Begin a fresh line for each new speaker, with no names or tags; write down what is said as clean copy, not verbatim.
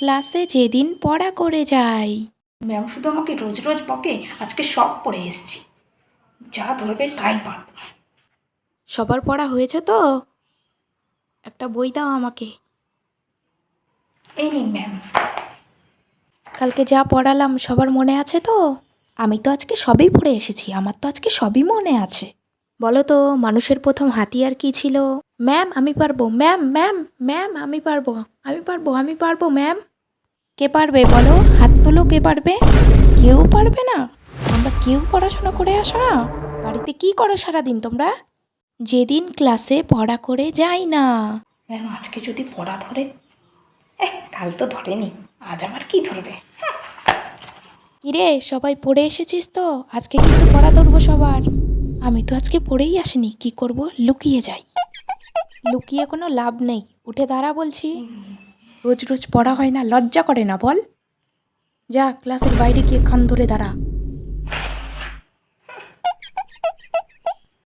ক্লাসে যেদিন পড়া করে যাই।
ম্যাম শুধু আমাকে রোজ রোজ বকে, আজকে সব পড়ে এসেছি, যা ধরবে তাই পারব।
সবার পড়া হয়েছে তো? একটা বই দাও আমাকে।
এই নিন ম্যাম।
কালকে যা পড়ালাম সবার মনে আছে তো? আমি তো আজকে সবই পড়ে এসেছি, আমার তো আজকে সবই মনে আছে। বলো তো, মানুষের প্রথম হাতিয়ার কি ছিল? ম্যাম আমি পারবো, ম্যাম ম্যাম ম্যাম আমি পারবো, আমি পারবো, আমি পারবো ম্যাম। কে পারবে বলো? হাত তোলো, কে পারবে? কেউ পারবে না? তোমরা কেউ পড়াশোনা করে আসো না? বাড়িতে কি করো সারাদিন তোমরা? যেদিন ক্লাসে পড়া করে যাই না।
ম্যাম আজকে যদি পড়া ধরে, কাল তো ধরেনি, আজ আমার কি ধরবে?
কিরে, সবাই পড়ে এসেছিস তো? আজকে কিন্তু পড়া ধরবো সবার। আমি তো আজকে পড়েই আসিনি, কি করব? লুকিয়ে যাই। লুকিয়ে কোনো লাভ নেই, উঠে দাঁড়া বলছি। রোজ রোজ পড়া হয় না, লজ্জা করে না বল? যা ক্লাসের বাইরে গিয়ে কান ধরে দাঁড়া।